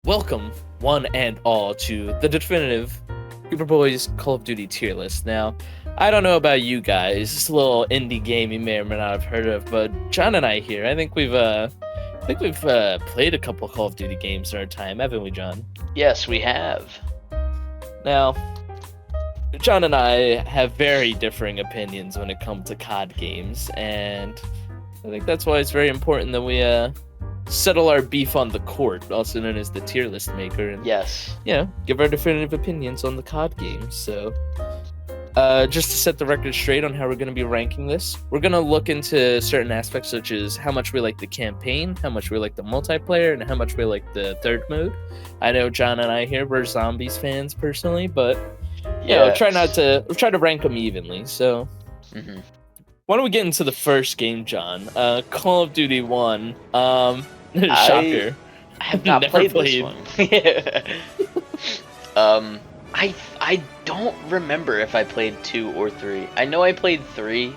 Welcome, one and all, to the definitive Goober Boys Call of Duty tier list. Now, I don't know about you guys, this little indie game you may or may not have heard of, but John and I here, I think we've played a couple Call of Duty games in our time, haven't we, John? Yes, we have. Now, John and I have very differing opinions when it comes to COD games, and I think that's why it's very important that we settle our beef on the court, also known as the tier list maker, and Yes. give our definitive opinions on the COD games. So, just to set the record straight on how we're going to be ranking this, we're going to look into certain aspects such as how much we like the campaign, how much we like the multiplayer, and how much we like the third mode. I know John and I here, we're Zombies fans personally, but try to rank them evenly. So, why don't we get into the first game, John? Call of Duty 1. Shocker. I have not Never played this one. I don't remember if I played 2 or 3. I know I played 3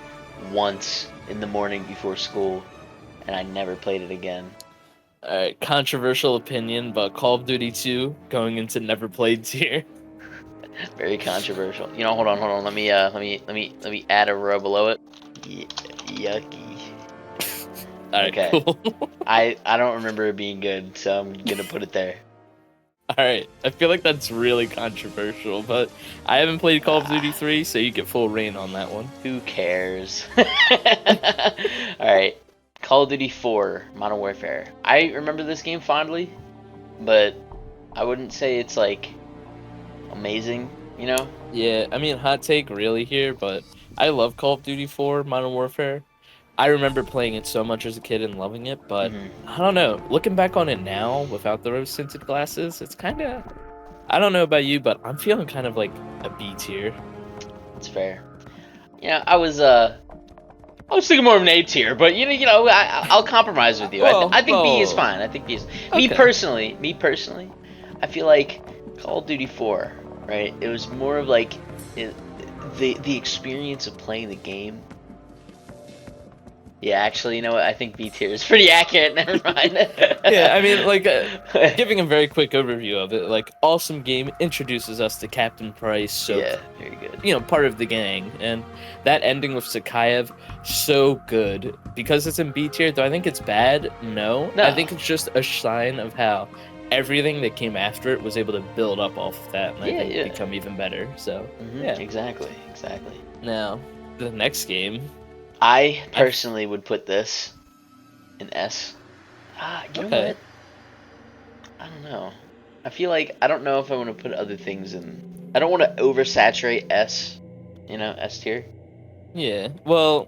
once in the morning before school, and I never played it again. Alright, controversial opinion, but Call of Duty 2 going into never played tier. Very controversial. You know, hold on. Let me add a row below it. Yucky. Alright, Okay. cool. I don't remember it being good, so I'm gonna put it there. Alright, I feel like that's really controversial, but I haven't played Call of Duty 3, so you get full reign on that one. Who cares? Alright. Call of Duty 4, Modern Warfare. I remember this game fondly, but I wouldn't say it's like amazing, you know? Yeah, I mean, hot take really here, but I love Call of Duty 4, Modern Warfare. I remember playing it so much as a kid and loving it, but I don't know. Looking back on it now, without the rose-tinted glasses, it's kind of... I don't know about you, but I'm feeling kind of like a B tier. It's fair. Yeah, I was thinking more of an A tier, but I'll compromise with you. I think B is fine. I think B is. Okay. Me personally, I feel like Call of Duty 4, right? It was more of like the experience of playing the game. Yeah, actually, you know what? I think B tier is pretty accurate. Never mind. Yeah, I mean, like, giving a very quick overview of it, like, awesome game, introduces us to Captain Price, so, yeah, very good. Part of the gang, and that ending with Sakayev, so good. Because it's in B tier, do I think it's bad? No. I think it's just a sign of how everything that came after it was able to build up off of that, and I think become even better, so, yeah. Exactly. Now, the next game... I personally would put this in S. You know what? I don't know. I feel like I don't know if I want to put other things in. I don't want to oversaturate S. S tier. Yeah. Well,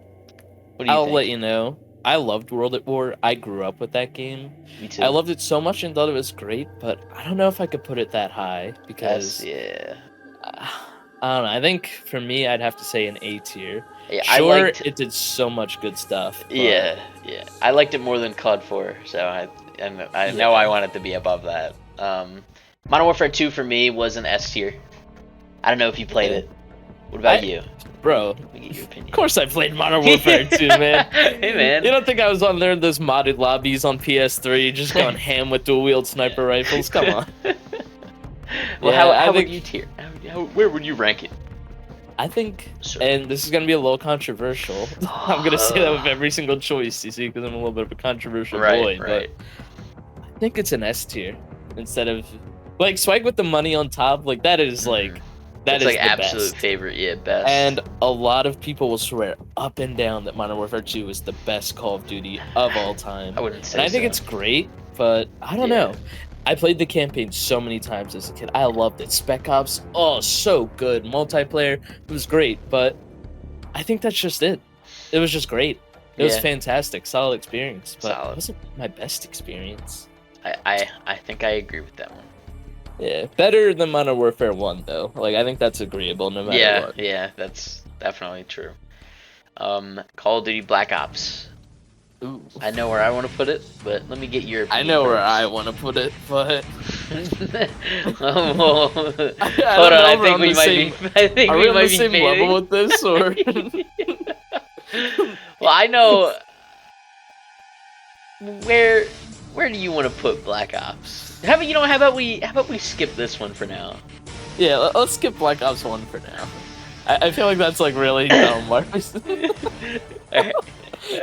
What do you I'll think? let you know. I loved World at War. I grew up with that game. Me too. I loved it so much and thought it was great, but I don't know if I could put it that high because yeah. I don't know. I think for me, I'd have to say an A tier. Yeah, Sure, it did so much good stuff. But... Yeah. I liked it more than COD 4, so I know I want it to be above that. Modern Warfare 2 for me was an S tier. I don't know if you played it. What about you? Bro, Let me get your opinion. of course I played Modern Warfare 2, man. Hey, man. You don't think I was on there in those modded lobbies on PS3 just going ham with dual-wield sniper rifles? Come on. Well, Yeah, how would you tier? Where would you rank it? I think, Sure. and this is going to be a little controversial. I'm going to say that with every single choice, you see, because I'm a little bit of a controversial boy. Right. But I think it's an S tier instead of, like, Swag with the money on top. Like, that is, like, that It's is like the absolute best. favorite, yeah, best. And a lot of people will swear up and down that Modern Warfare 2 is the best Call of Duty of all time. I wouldn't say And I think so. it's great, but I don't know. I played the campaign so many times as a kid. I loved it. Spec Ops, so good. Multiplayer, it was great, but I think that's just it. It was just great. It was fantastic. Solid experience, but it wasn't my best experience. I think I agree with that one. Yeah, better than Modern Warfare 1, though. Like, I think that's agreeable no matter what. Yeah, that's definitely true. Call of Duty Black Ops. Ooh. I know where I want to put it, but let me get your opinion I know where first. I want to put it, but... Hold on, I think we might be. I think Are we we on might the be same fading. level with this, or...? Well, I know. Where do you want to put Black Ops? How about how about we skip this one for now? Yeah, let's skip Black Ops 1 for now. I feel like that's like really dumb, Marcus.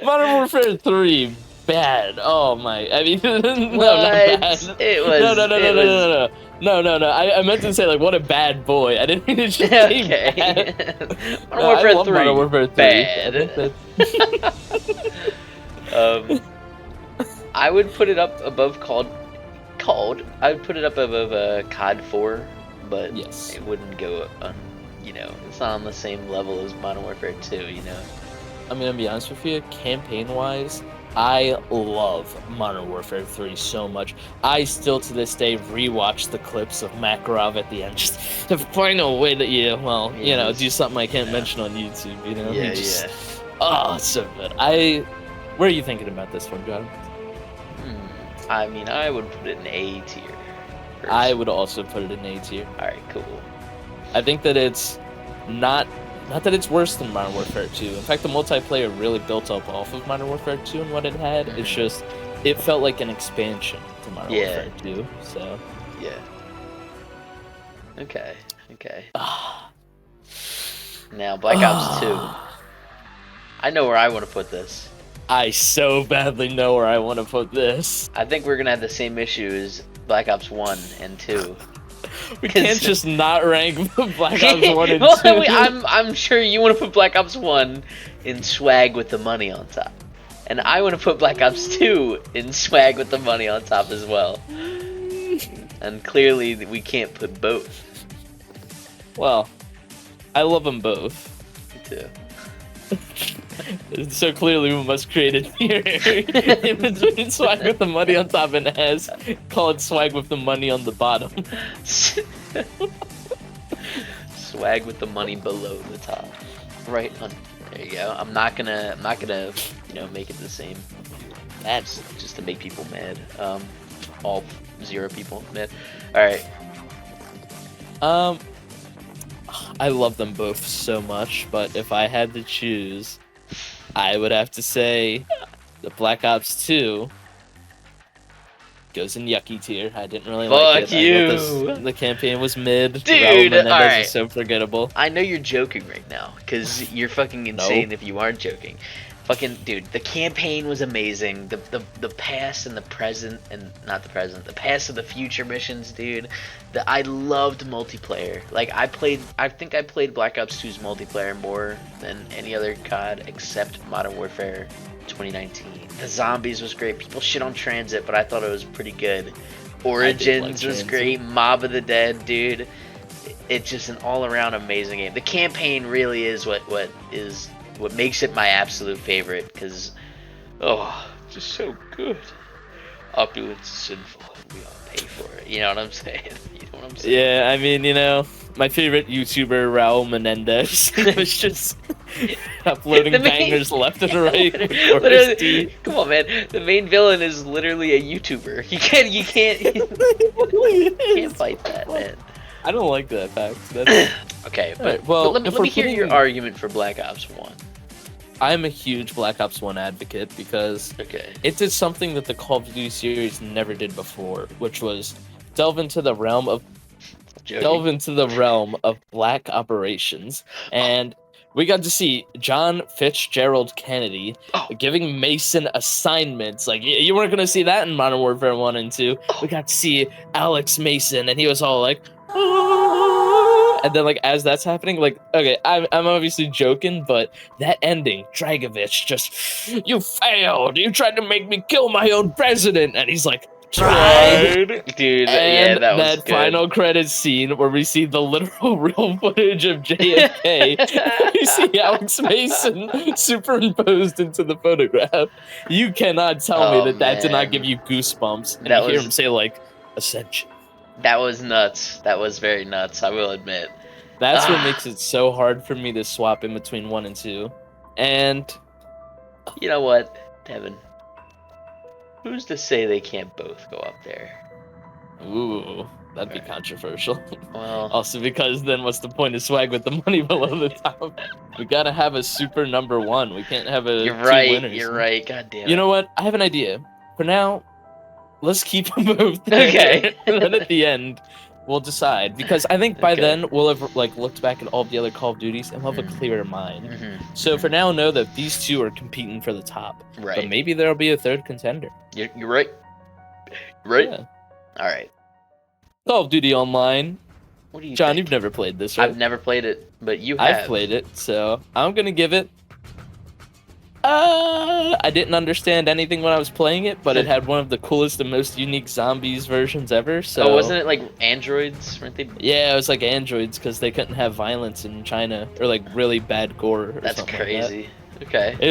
Modern Warfare 3, bad. Oh my! I mean, no, not bad. It was. No. I meant to say like, what a bad boy. I didn't mean to just say bad. Modern Warfare 3, Modern Warfare 3. bad. I would put it up above COD. I would put it up above COD 4, but yes, it wouldn't go on. It's not on the same level as Modern Warfare 2. I'm gonna be honest with you. Campaign-wise, I love Modern Warfare 3 so much. I still to this day rewatch the clips of Makarov at the end just to find a way that do something I can't mention on YouTube. Oh, it's so good. Where are you thinking about this one, John? I mean, I would put it in A tier. First. I would also put it in A tier. All right, cool. I think that it's not that it's worse than Modern Warfare 2. In fact, the multiplayer really built up off of Modern Warfare 2 and what it had. It's just, it felt like an expansion to Modern Warfare 2. So. Yeah. Okay. Now, Black Ops 2. I know where I want to put this. I so badly know where I want to put this. I think we're going to have the same issue as Black Ops 1 and 2. We can't just not rank Black Ops 1 and 2. I'm sure you want to put Black Ops 1 in swag with the money on top. And I want to put Black Ops 2 in swag with the money on top as well. And clearly we can't put both. Well, I love them both. Me too. So clearly we must create a tier in between swag with the money on top and S. Call it swag with the money on the bottom. Swag with the money below the top. Right on. There you go. I'm not gonna make it the same. That's just to make people mad. All 0 people mad. Alright. I love them both so much, but if I had to choose, I would have to say the Black Ops 2 goes in yucky tier. I didn't really like it. Fuck you! The campaign was mid. Dude, alright. Is so forgettable. I know you're joking right now, because you're fucking insane if you aren't joking. Fucking, dude, the campaign was amazing. The past and the present, and not the present, the past and the future missions, dude. I loved multiplayer. Like, I think I played Black Ops 2's multiplayer more than any other COD except Modern Warfare 2019. The zombies was great. People shit on Transit, but I thought it was pretty good. Origins was great. Mob of the Dead, dude. It's just an all-around amazing game. The campaign really is what makes it my absolute favorite, because just so good. Opulence is sinful, and we all pay for it. You know what I'm saying? Yeah, I mean, my favorite YouTuber, Raul Menendez, was just uploading bangers left and right. Literally, come on, man. The main villain is literally a YouTuber. You can't fight that, man. I don't like that fact. Okay, but let me hear your argument for Black Ops 1. I'm a huge Black Ops 1 advocate because it did something that the Call of Duty series never did before, which was delve into the realm of black operations. And we got to see John Fitzgerald Kennedy giving Mason assignments. Like, you weren't going to see that in Modern Warfare 1 and 2. We got to see Alex Mason, and he was all like, and then, like, as that's happening, like, okay, I'm obviously joking, but that ending, Dragovich just, you failed. You tried to make me kill my own president. And he's like, tried. Dude, and that was that good. final credits scene where we see the literal real footage of JFK. We see Alex Mason superimposed into the photograph. You cannot tell me that did not give you goosebumps. And you hear him say, like, Ascension. That was nuts. That was very nuts, I will admit. That's what makes it so hard for me to swap in between 1 and 2. And you know what, Devin? Who's to say they can't both go up there? Ooh, that'd be controversial. Well, also because then what's the point of swag with the money below the top? We gotta have a super number 1. We can't have a You're right. two winners. You're right. God damn it. You know what? I have an idea. For now, let's keep them both there. Okay. And then at the end, we'll decide, because I think by Okay. then we'll have like looked back at all the other Call of Duties and we'll have a clearer mind. So Mhm. for now, know that these two are competing for the top. Right. But maybe there'll be a third contender. You're right. Right. Yeah. All right. Call of Duty Online. What do you John, think? you've never played this, right? I've never played it, but you have. I've played it, so I'm gonna give it. I didn't understand anything when I was playing it, but it had one of the coolest and most unique zombies versions ever. So. Oh, wasn't it like androids? Weren't they? Yeah, it was like androids because they couldn't have violence in China or like really bad gore. Or That's something crazy. Like Okay. that.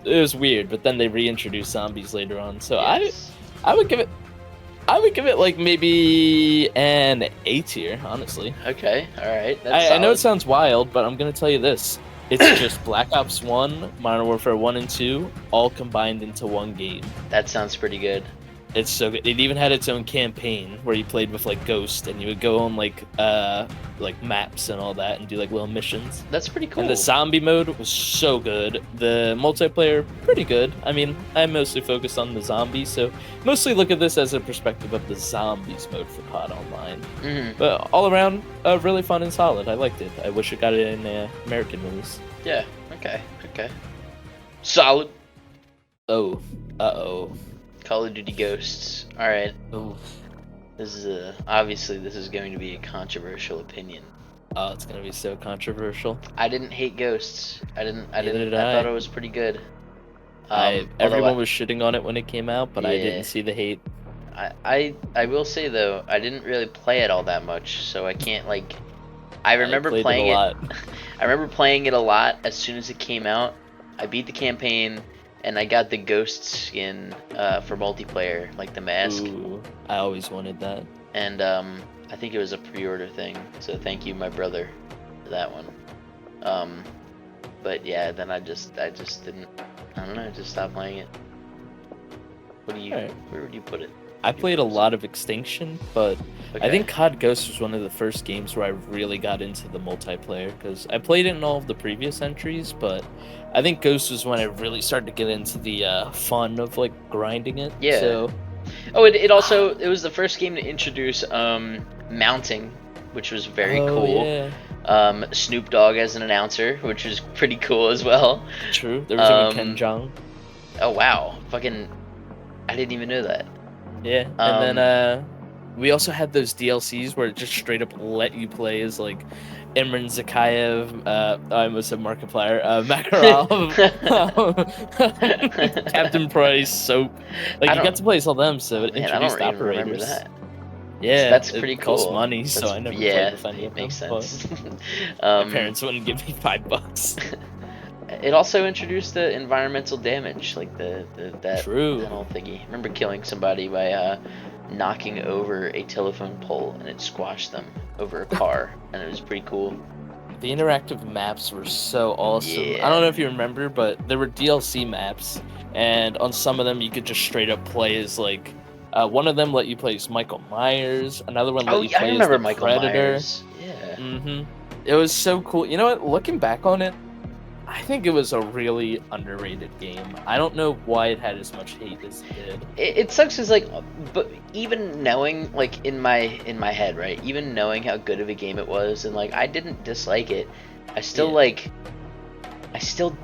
It was weird, but then they reintroduced zombies later on. So Yes. I would give it like maybe an A tier, honestly. Okay. All right. I know it sounds wild, but I'm gonna tell you this. It's just Black Ops 1, Modern Warfare 1 and 2, all combined into one game. That sounds pretty good. It's so good. It even had its own campaign where you played with like Ghost, and you would go on like maps and all that, and do like little missions. That's pretty cool. And the zombie mode was so good. The multiplayer, pretty good. I mean, I'm mostly focused on the zombies, so mostly look at this as a perspective of the zombies mode for COD Online. Mhm. But all around, really fun and solid. I liked it. I wish it got it in American release. Yeah. Okay. Okay. Solid. Oh. Uh-oh. Call of Duty Ghosts. All right. Oh. This is obviously this is going to be a controversial opinion. Oh, it's gonna be so controversial. I didn't hate Ghosts. I didn't. Neither did I I. thought it was pretty good. Everyone was shitting on it when it came out, but I Yeah. didn't see the hate. I will say though, I didn't really play it all that much, so I can't like. I remember played playing it a it. lot. I remember playing it a lot as soon as it came out. I beat the campaign, and I got the Ghost skin for multiplayer, like the mask. Ooh, I always wanted that. And I think it was a pre-order thing, so thank you, my brother, for that one. But yeah, then I just didn't. I don't know. I just stopped playing it. Alright. Where would you put it? I played a lot of Extinction, but Okay. I think COD Ghost was one of the first games where I really got into the multiplayer, because I played it in all of the previous entries, but I think Ghost was when I really started to get into the fun of like grinding it. Yeah. So Oh, it also it was the first game to introduce mounting, which was very cool. Yeah. Snoop Dogg as an announcer, which was pretty cool as well. True. There was even Ken Jeong. Oh wow, fucking! I didn't even know that. Yeah. And then we also had those DLCs where it just straight up let you play as like Imran Zakayev, I almost said Markiplier, Makarov, Captain Price, Soap. Like you got to play as all them, so it Man, I don't introduced even remember operators. that. Yeah, That's pretty it cool. costs money, so I never yeah, played with any it of makes them, sense. but my parents wouldn't give me $5. It also introduced the environmental damage, like that True. whole thingy. I remember killing somebody by knocking over a telephone pole, and it squashed them over a car, and it was pretty cool. The interactive maps were so awesome. Yeah. I don't know if you remember, but there were DLC maps, and on some of them you could just straight up play as like one of them let you play as Michael Myers, another one let you play I remember as the Michael Predator. Myers. Yeah. Mm-hmm. It was so cool. You know what? Looking back on it, I think it was a really underrated game. I don't know why it had as much hate as it did. It sucks because like, but even knowing like in my head, right? Even knowing how good of a game it was, and like I didn't dislike it, I still I still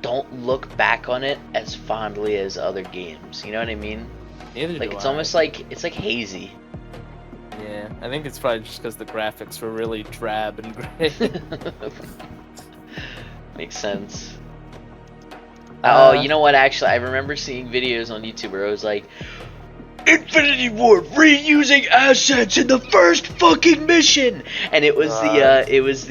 don't look back on it as fondly as other games. You know what I mean? Neither Like do it's I. almost like it's like hazy. Yeah, I think it's probably just because the graphics were really drab and gray. Makes sense. Oh, you know what? Actually, I remember seeing videos on YouTube where it was like, Infinity Ward reusing assets in the first fucking mission, and it was it was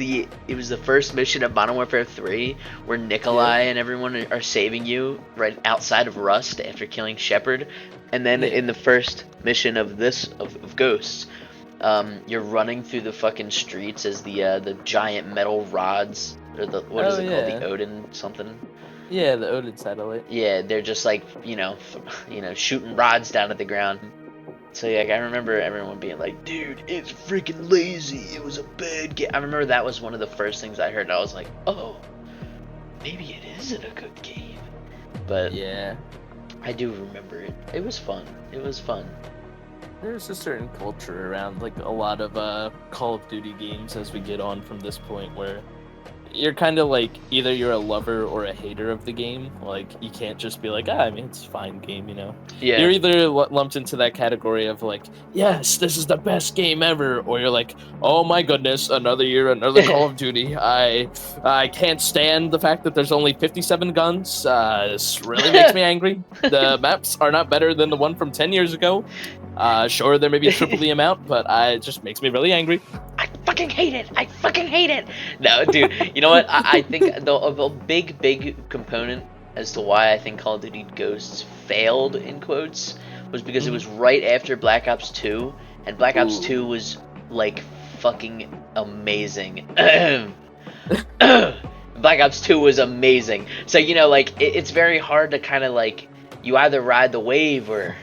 the first mission of Modern Warfare 3 where Nikolai and everyone are saving you right outside of Rust after killing Shepard, and then in the first mission of of Ghosts, you're running through the fucking streets as the giant metal rods, or the what is it called, the Odin something. Yeah, the Odin satellite. Yeah, they're just like, shooting rods down at the ground. So yeah, like, I remember everyone being like, dude, it's freaking lazy. It was a bad game. I remember that was one of the first things I heard. I was like, oh, maybe it isn't a good game. But yeah, I do remember it. It was fun. It was fun. There's a certain culture around like a lot of Call of Duty games as we get on from this point where you're kind of like either you're a lover or a hater of the game. Like you can't just be like, I mean, it's a fine game, you know. Yeah. You're either lumped into that category of like, yes, this is the best game ever, or you're like, oh my goodness, another year, another Call of Duty. I can't stand the fact that there's only 57 guns. This really makes me angry. The maps are not better than the one from 10 years ago. Sure, there may be triple the amount, but it just makes me really angry. I fucking hate it. I fucking hate it. No, dude. You know what? I think the big component as to why I think Call of Duty Ghosts failed in quotes was because it was right after Black Ops 2, and Black Ops 2 was like fucking amazing. Black Ops 2 was amazing. So you know, like it's very hard to kind of like you either ride the wave or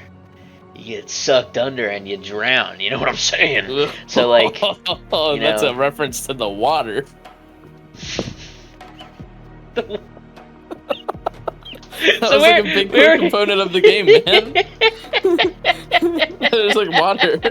you get sucked under and you drown. You know what I'm saying? So like, oh, that's a reference to the water. That was like a big component of the game, man. There's like water.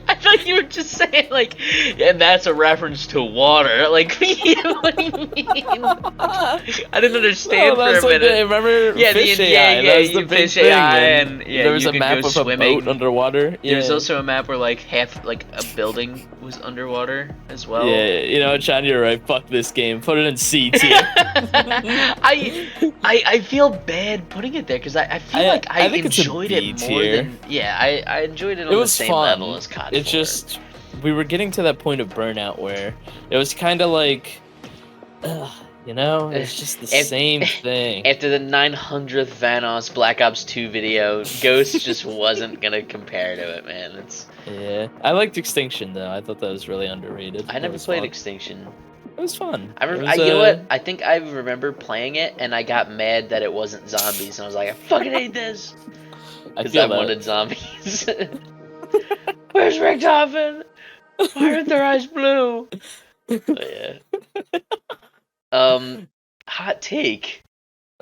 I thought you were just saying like, and that's a reference to water. Like, what do you mean? I didn't understand for a minute. Remember Fish AI? That was the big thing. And there was a map of a boat underwater. Yeah. There's also a map where like half like a building was underwater as well. Yeah, you know, John, you're right. Fuck this game. Put it in C tier. I feel bad putting it there because I feel like I enjoyed it more than I enjoyed it on the same level as COD. It's just we were getting to that point of burnout where it was kind of like, you know, it's just the same thing. After the 900th Vanoss Black Ops 2 video, Ghost just wasn't gonna compare to it, man. Yeah, I liked Extinction though. I thought that was really underrated. I never played Extinction. It was fun. You know what? I think I remember playing it, and I got mad that it wasn't zombies, and I was like, I fucking hate this. Because I wanted zombies. Where's Richthofen? Why aren't their eyes blue? Oh, yeah. Hot take.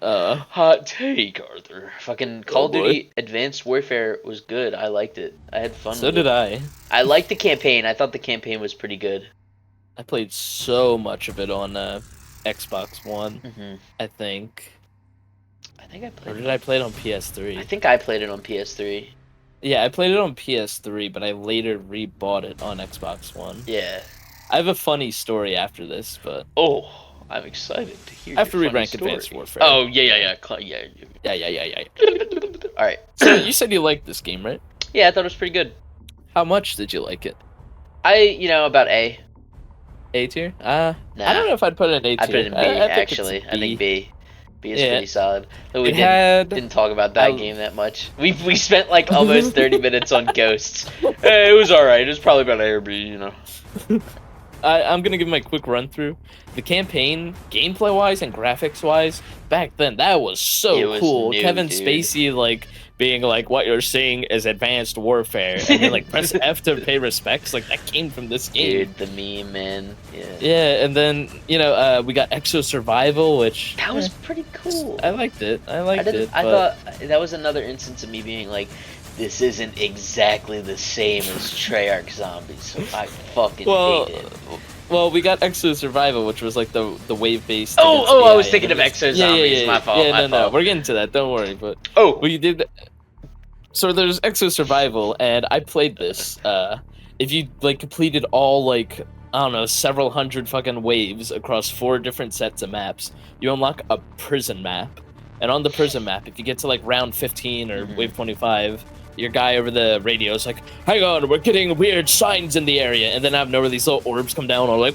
Hot take, Arthur. Fucking Call of Duty Advanced Warfare was good. I liked it. I had fun with it. So did I. I liked the campaign. I thought the campaign was pretty good. I played so much of it on Xbox One, I think. I played. Or did I play it on PS3? I think I played it on PS3. Yeah, I played it on PS3, but I later rebought it on Xbox One. Yeah. I have a funny story after this, but... Oh, I'm excited to hear after we rank Advanced Warfare. Oh, yeah. Alright. So, you said you liked this game, right? Yeah, I thought it was pretty good. How much did you like it? About A. A tier? Nah. I don't know if I'd put it in A tier. I'd put it in B, actually. I think B. B is pretty solid. But we didn't talk about that game that much. We spent like almost 30 minutes on Ghosts. It was alright. It was probably about A or B, you know. I'm gonna give my quick run through. The campaign, gameplay-wise and graphics-wise, back then, that was so cool. Kevin Spacey, like, being like, what you're seeing is Advanced Warfare, and then, like, press F to pay respects, like, that came from this game. Dude, the meme, man. Yeah, and then, you know, we got Exo Survival, which... That was pretty cool. I liked it. I thought that was another instance of me being like, this isn't exactly the same as Treyarch Zombies, so I fucking hate it. Well, we got Exo Survival, which was like the wave-based. I was thinking of Exo Zombies. My fault. No, we're getting to that. Don't worry. But we did. So there's Exo Survival, and I played this. If you like completed all like I don't know several hundred fucking waves across 4 different sets of maps, you unlock a prison map, and on the prison map, if you get to like round 15 or wave 25. Your guy over the radio is like, hang on, we're getting weird signs in the area. And then out of nowhere, these little orbs come down, all like,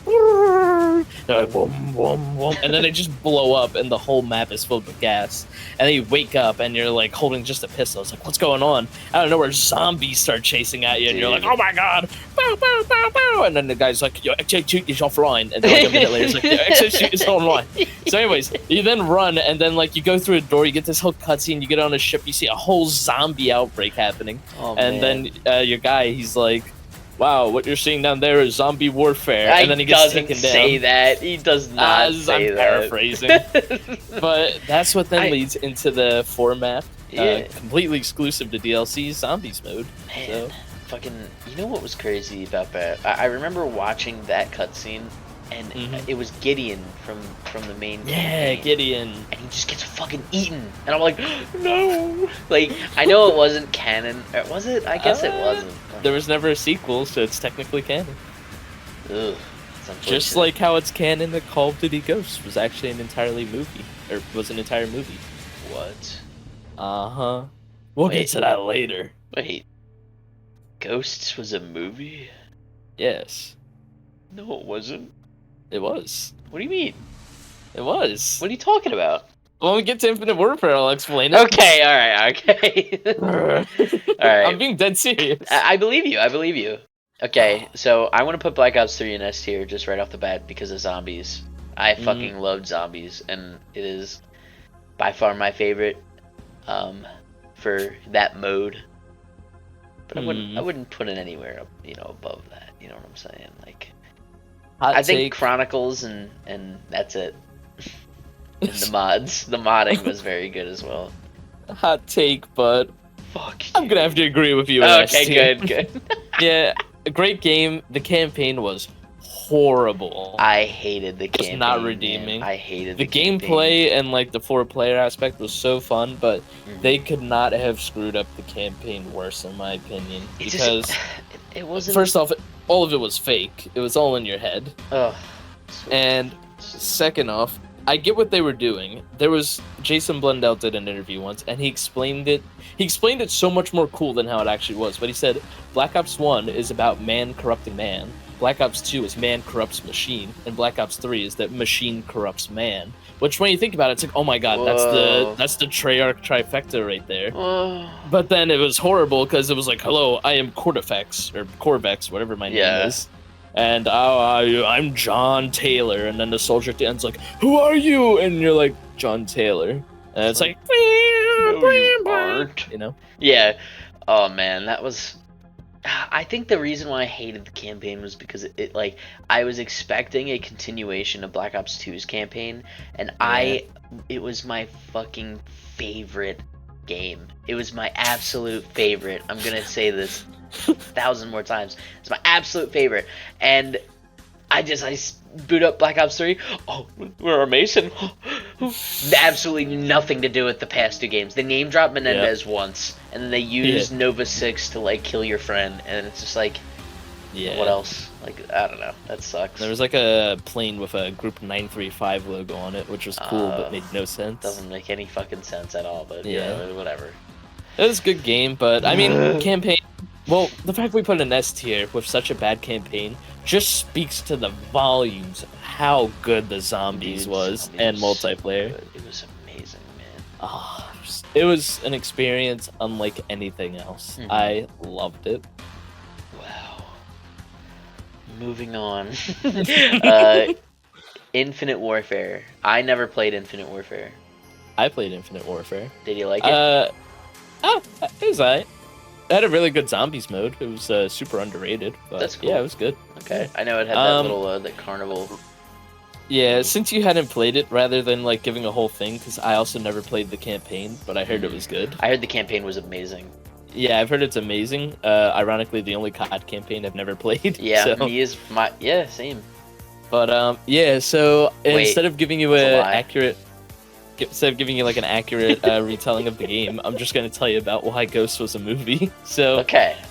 they're like, boom, boom, boom. And then they just blow up, and the whole map is filled with gas. And then you wake up, and you're like holding just a pistol. It's like, what's going on? Out of nowhere, zombies start chasing at you, and you're like, oh my god, bow, bow, bow, bow. And then the guy's like, your execute is offline. And then like a minute later, it's like, your execute is online. So anyways, you then run, and then like you go through a door, you get this whole cutscene, you get on a ship, you see a whole zombie outbreak happening. And then your guy, he's like, wow, what you're seeing down there is zombie warfare, and then he gets doesn't taken say down. that. He does not say I'm that. paraphrasing. But that's what then leads into the 4-map, Yeah. completely exclusive to DLC Zombies mode. Man, So. fucking, you know what was crazy about that? I remember watching that cutscene, and it was Gideon from the main campaign, Gideon. and he just gets fucking eaten, and I'm like, no. Like, I know it wasn't canon. Was it? I guess it wasn't. There was never a sequel, so it's technically canon. Ugh. Just like how it's canon that Call of Duty Ghosts was actually an entire movie. What? Uh-huh. We'll get to that later. Wait. Ghosts was a movie? Yes. No, it wasn't. It was. What do you mean? It was. What are you talking about? When we get to Infinite Warfare, I'll explain it. Okay, alright, okay. Alright. I'm being dead serious. I believe you, I believe you. Okay, so I want to put Black Ops 3 in S tier just right off the bat because of zombies. I fucking loved zombies, and it is by far my favorite for that mode. But I wouldn't put it anywhere, above that. You know what I'm saying? Like, I think Chronicles and that's it. And the modding was very good as well. Hot take, but fuck. I'm gonna have to agree with you. Okay, good. Yeah, a great game. The campaign was horrible. I hated the campaign. It's not redeeming. Man. I hated the gameplay and like the 4-player aspect was so fun, but they could not have screwed up the campaign worse, in my opinion. Because it wasn't. First off, all of it was fake. It was all in your head. Ugh. And second off, I get what they were doing. There was Jason Blundell did an interview once, and he explained it. He explained it so much more cool than how it actually was. But he said Black Ops 1 is about man corrupting man. Black Ops 2 is man corrupts machine, and Black Ops 3 is that machine corrupts man. Which, when you think about it, it's like, oh my god, that's the Treyarch trifecta right there. Whoa. But then it was horrible because it was like, hello, I am Cortex or Corvex, whatever my name is. And I'm John Taylor, and then the soldier at the end's like, "Who are you?" And you're like, "John Taylor," and it's like, "No, you aren't." You know? Yeah. Oh man, that was. I think the reason why I hated the campaign was because it like I was expecting a continuation of Black Ops 2's campaign, and it was my fucking favorite game. It was my absolute favorite. I'm gonna say this 1,000 more times. It's my absolute favorite, and I boot up Black Ops 3. Oh, we're a Mason. Absolutely nothing to do with the past two games. They name drop Menendez once, and then they use Nova 6 to like kill your friend, and it's just like, what else? Like, I don't know. That sucks. There was like a plane with a Group 935 logo on it, which was cool but made no sense. Doesn't make any fucking sense at all. But yeah, whatever. It was a good game, but I mean, campaign. Well, the fact we put an S tier with such a bad campaign just speaks to the volumes of how good the zombies was and multiplayer. It was amazing, man. It was an experience unlike anything else. I loved it. Wow. Moving on. Infinite Warfare. I never played Infinite Warfare. I played Infinite Warfare. Did you like it? It was alright. It had a really good zombies mode. It was super underrated. But that's cool. Yeah, it was good. Okay. I know it had that little that carnival. Yeah, since you hadn't played it, rather than like giving a whole thing, because I also never played the campaign, but I heard it was good. I heard the campaign was amazing. Yeah, I've heard it's amazing. Ironically, the only COD campaign I've never played. Yeah, me is same. But so instead of giving you instead of giving you like an accurate retelling of the game, I'm just gonna tell you about why Ghost was a movie. So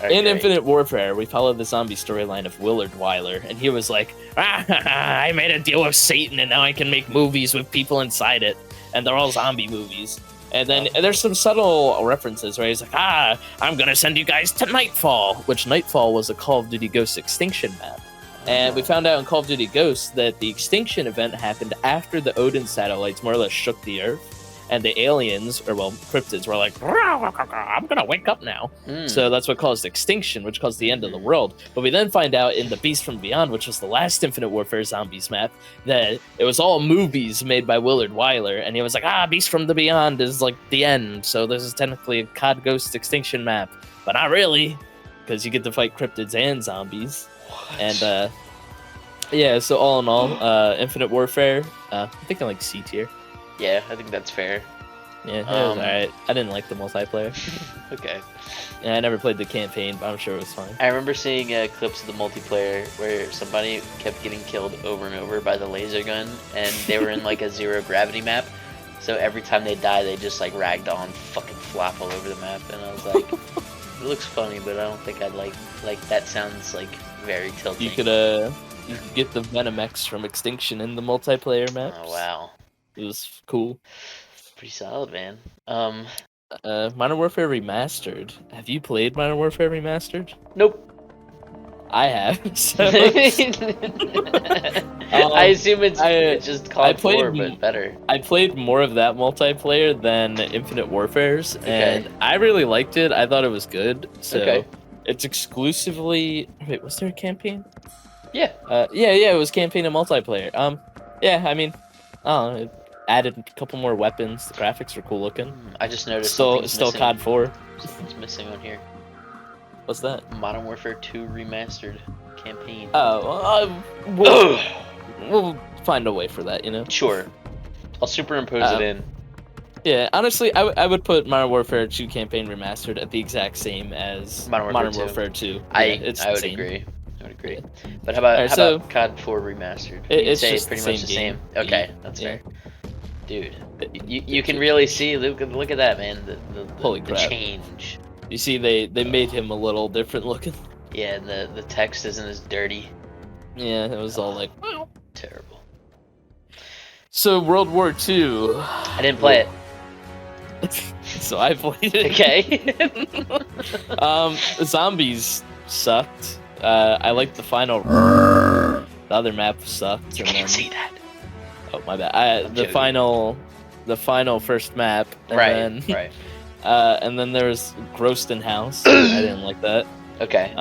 in Infinite Warfare, we followed the zombie storyline of Willard Wyler, and he was like, I made a deal with Satan, and now I can make movies with people inside it, and they're all zombie movies. And then there's some subtle references where he's like, I'm gonna send you guys to Nightfall, which Nightfall was a Call of Duty Ghost extinction map. And we found out in Call of Duty Ghosts that the extinction event happened after the Odin satellites more or less shook the Earth, and the aliens, or well, cryptids, were like, I'm gonna wake up now. So that's what caused extinction, which caused the end of the world. But we then find out in the Beast from Beyond, which was the last Infinite Warfare zombies map, that it was all movies made by Willard Wyler, and he was like, Beast from the Beyond is like the end, so this is technically a COD Ghost extinction map, but not really. because you get to fight cryptids and zombies. What? And yeah, so all in all, Infinite Warfare, I think I like C tier. Yeah, I think that's fair. Yeah, it was alright. I didn't like the multiplayer. Okay. Yeah, I never played the campaign, but I'm sure it was fine. I remember seeing clips of the multiplayer where somebody kept getting killed over and over by the laser gun, and they were in like a zero gravity map. So every time they die, they just like ragdoll and fucking flop all over the map. And I was like, it looks funny, but I don't think I'd like that. Sounds like very tilting. You could get the Venom X from Extinction in the multiplayer maps. Oh wow, it was cool. Pretty solid, man. Modern Warfare Remastered. Have you played Modern Warfare Remastered? Nope. I have. So. I assume it's just COD 4, but better. I played more of that multiplayer than Infinite Warfare's, and I really liked it. I thought it was good. So it's exclusively. Wait, was there a campaign? Yeah. Yeah. It was campaign and multiplayer. Yeah. I mean, it added a couple more weapons. The graphics were cool looking. I just noticed. Still missing. COD 4. Something's missing on here. What's that? Modern Warfare 2 Remastered campaign. Oh, we'll find a way for that, you know? Sure. I'll superimpose it in. Yeah, honestly, I would put Modern Warfare 2 campaign remastered at the exact same as Modern Warfare 2. I would agree. But how about COD 4 Remastered? It's say just pretty the much same the same. game. Okay, that's fair. Dude, you can really see. Look at that, man. The change. You see, they made him a little different looking. Yeah, the text isn't as dirty. Yeah, it was all like terrible. So World War II. I didn't play it. So I played it. Okay. Zombies sucked. I liked the final. The other map sucked. You can't see that. Oh my bad. The final first map. And right. And then there was Groston House. I didn't like that. Okay.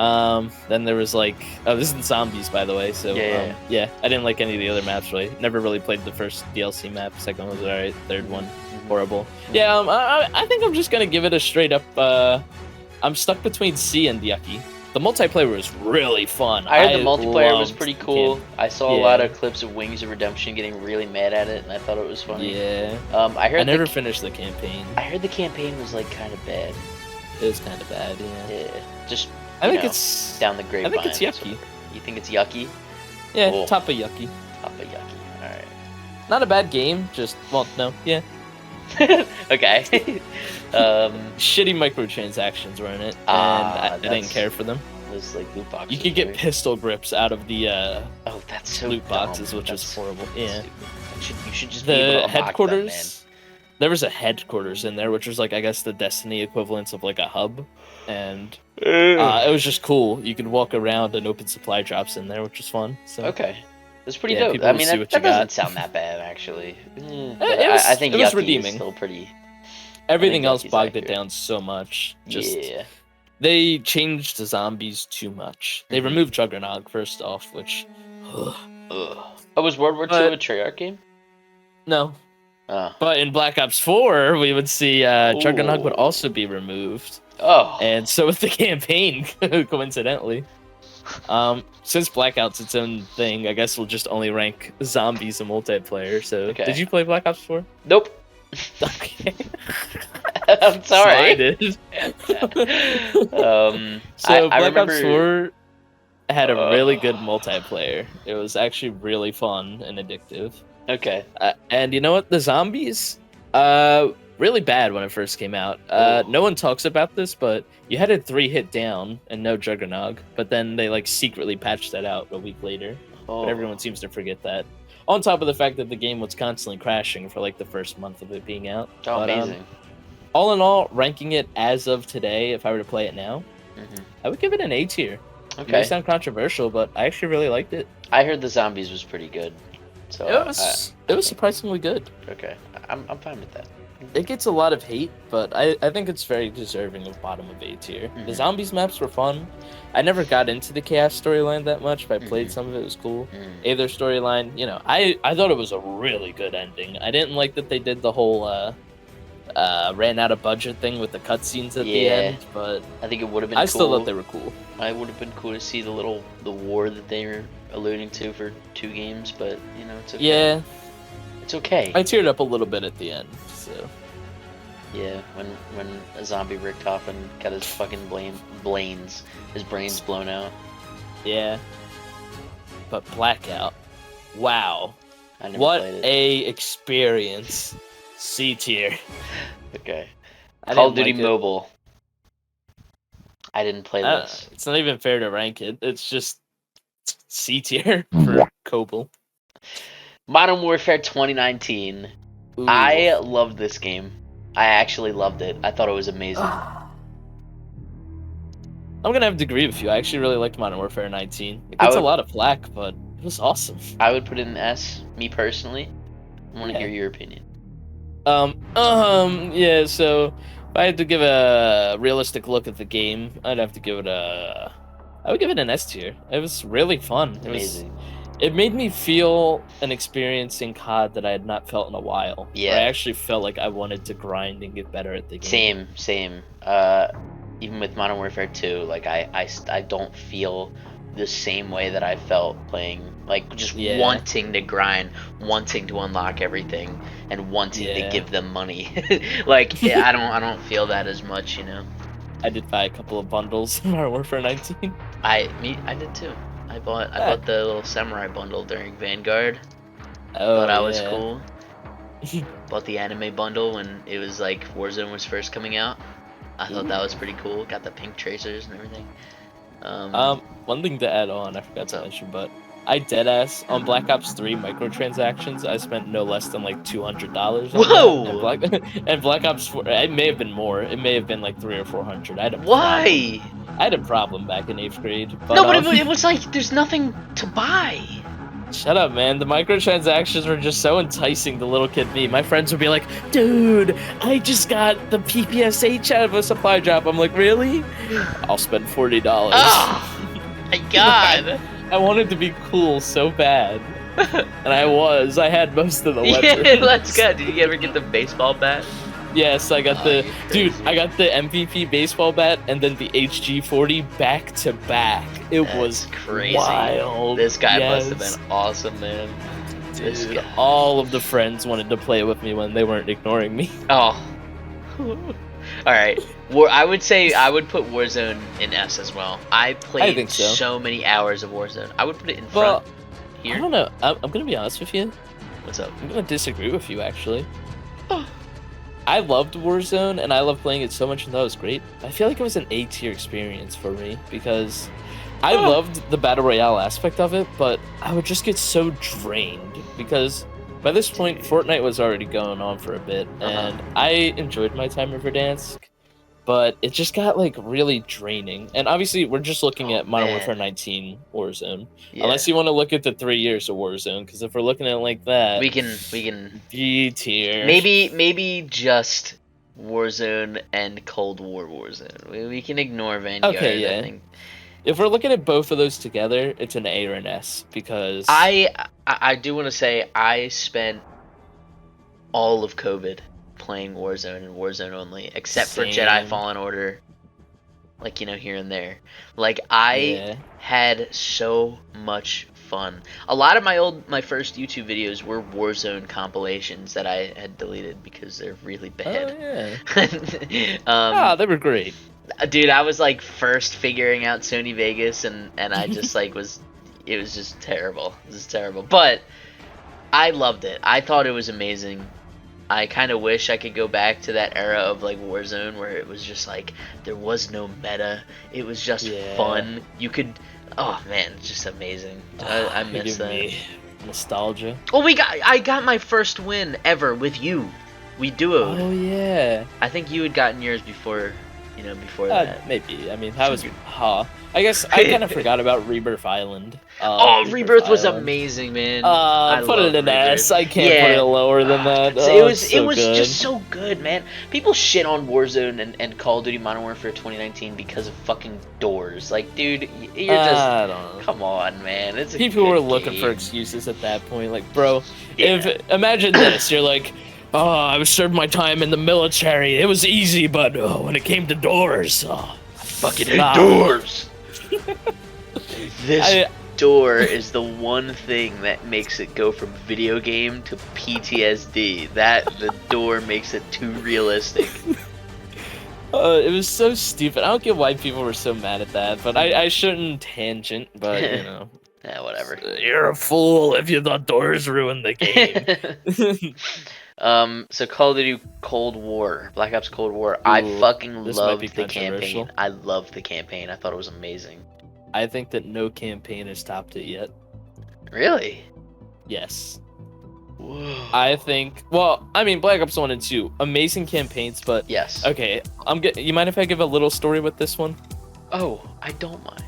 Then there was like, this is Zombies, by the way. So yeah, I didn't like any of the other maps really. Never really played the first DLC map. Second one was alright. Third one, horrible. Yeah. I think I'm just gonna give it a straight up. I'm stuck between C and Yucky. The multiplayer was really fun. I heard the multiplayer was pretty cool. I saw a Yeah. lot of clips of Wings of Redemption getting really mad at it, and I thought it was funny. Yeah. I never finished the campaign. I heard the campaign was like kind of bad. It was kind of bad. Yeah. Yeah. Just. I think it's down the grapevine. I think it's Yucky. You think it's Yucky? Yeah, top of Yucky. Top of Yucky. All right. Not a bad game. Just no. Yeah. Okay. Shitty microtransactions were in it, and I didn't care for them. Those like loot boxes. You could get pistol grips out of the that's so loot dumb. boxes, which is horrible. Yeah. You should just be able to headquarters. There was a headquarters in there, which was like I guess the Destiny equivalent of like a hub, and it was just cool. You could walk around and open supply drops in there, which was fun. So. Okay. That's pretty dope. I mean, that doesn't sound that bad, actually. I think it was Yucky redeeming. Is still pretty. Everything else bogged it down so much. They changed the zombies too much. They removed Juggernog first off, which. Oh, was World War II a Treyarch game? No. But in Black Ops 4, we would see Juggernog would also be removed. Oh. And so with the campaign, coincidentally. Since Blackout's its own thing, I guess we'll just only rank zombies in multiplayer. So, did you play Black Ops 4? Nope. Okay. I'm sorry. Black Ops 4 had a really good multiplayer. It was actually really fun and addictive. Okay. And you know what? The zombies, really bad when it first came out. No one talks about this, but you had a 3-hit down and no Juggernog, but then they like secretly patched that out a week later. But everyone seems to forget that. On top of the fact that the game was constantly crashing for like the first month of it being out. Amazing. All in all, ranking it as of today, if I were to play it now, I would give it an A tier. Okay. It may sound controversial, but I actually really liked it. I heard the zombies was pretty good. So it was surprisingly good. Okay, I'm fine with that. It gets a lot of hate, but I think it's very deserving of bottom of A tier. The zombies maps were fun. I never got into the Chaos storyline that much, but I played some of it. It was cool. Aether storyline, I thought it was a really good ending. I didn't like that they did the whole ran out of budget thing with the cutscenes at the Yeah. end, but I think it would have been I cool. still thought they were cool. I would have been cool to see the war that they were alluding to for 2 games, but you know, it's okay. Yeah, It's okay. I teared up a little bit at the end, so. Yeah, when a zombie ricked off and got his fucking his brains blown out. Yeah. But Blackout, wow. I never What played it. a experience. C tier. Okay. I Call of didn't Duty like it. Mobile. I didn't play this. It's not even fair to rank it. It's just C tier for Cobble. Modern Warfare 2019. Ooh. I loved this game. I actually loved it. I thought it was amazing. I'm gonna have to agree with you. I actually really liked Modern Warfare 19. It I gets a would- lot of flack, but it was awesome. I would put it in S, me personally. I want to Yeah. hear your opinion. Yeah, so if I had to give a realistic look at the game, I'd have to give it a... I would give it an S tier. It was really fun. Amazing. It made me feel an experience in COD that I had not felt in a while. Yeah. Where I actually felt like I wanted to grind and get better at the game. Same. Even with Modern Warfare 2, like I don't feel the same way that I felt playing, like just Yeah. wanting to grind, wanting to unlock everything, and wanting to Yeah. give them money. Like yeah, I don't feel that as much, you know. I did buy a couple of bundles in Modern Warfare 19. I did too. I bought the little samurai bundle during Vanguard. Oh, Thought I was yeah. cool. Bought the anime bundle when it was like Warzone was first coming out. I thought that was pretty cool. Got the pink tracers and everything. One thing to add on, I forgot to mention, but I deadass on Black Ops 3 microtransactions. I spent no less than like $200. Whoa! And Black Ops 4, it may have been more. It may have been like 300 or 400. Why? I had a problem back in 8th grade. But, No, but it was like there's nothing to buy. Shut up, man. The microtransactions were just so enticing to little kid me. My friends would be like, dude, I just got the PPSH out of a supply drop. I'm like, really? I'll spend $40. Oh, my God. I wanted to be cool so bad. And I was. I had most of the Yeah, weapons. that's good. Did you ever get the baseball bat? Yes, I got Oh, Dude, I got the MVP baseball bat and then the HG40 back to back. It was crazy. wild. This guy must have Yes. been awesome, man. This Dude, guy. all of the friends wanted to play with me when they weren't ignoring me. Oh. Alright. I would say I would put Warzone in S as well. I played think so. many hours of Warzone. I would put it in Well, front. I Here. don't know. I'm gonna be honest with you. What's up? I'm gonna disagree with you, actually. I loved Warzone, and I loved playing it so much, and that was great. I feel like it was an A-tier experience for me, because I loved the Battle Royale aspect of it, but I would just get so drained, because by this point, Fortnite was already going on for a bit, and I enjoyed my time in Verdansk, but it just got, like, really draining. And obviously, we're just looking at Modern man. Warfare 19 Warzone. Yeah. Unless you want to look at the 3 years of Warzone, because if we're looking at it like that, we can B tier. maybe just Warzone and Cold War Warzone. We can ignore Vanguard. Okay, yeah. I think. If we're looking at both of those together, it's an A or an S, because I do want to say I spent all of COVID playing Warzone and Warzone only, except for Same. Jedi Fallen Order, like, you know, here and there. Like, I had so much fun. A lot of my first YouTube videos were Warzone compilations that I had deleted because they're really bad. Oh yeah. They were great. Dude, I was like first figuring out Sony Vegas, and I just like it was just terrible. It was terrible, but I loved it. I thought it was amazing. I kind of wish I could go back to that era of like Warzone where it was just like there was no meta. It was just fun. You could, oh man, it's just amazing. I miss that. Me nostalgia. Oh, I got my first win ever with you. We duoed. Oh yeah. I think you had gotten yours before. You know, before that. Maybe. I mean, that was I guess I kind of forgot about Rebirth Island. Rebirth was amazing, man. I put it in S. I can't put it lower than that. It was good. just so good, man. People shit on Warzone and Call of Duty Modern Warfare 2019 because of fucking doors. Like, dude, you're just I don't know. come on, man. It's a People good were looking game. for excuses at that point. Like, bro, if imagine this, you're like, Oh, I was served my time in the military. It was easy, but when it came to doors, fucking hate doors. This door is the one thing that makes it go from video game to PTSD. The door makes it too realistic. It was so stupid. I don't get why people were so mad at that, but I shouldn't tangent, but you know. Yeah, whatever. You're a fool if you thought doors ruined the game. So Call of Duty Cold War, Black Ops Cold War. Ooh, I fucking loved the campaign. I loved the campaign. I thought it was amazing. I think that no campaign has topped it yet. Really? Yes. Whoa. I think. Well, I mean, Black Ops 1 and 2, amazing campaigns, but yes. Okay, you mind if I give a little story with this one? Oh, I don't mind.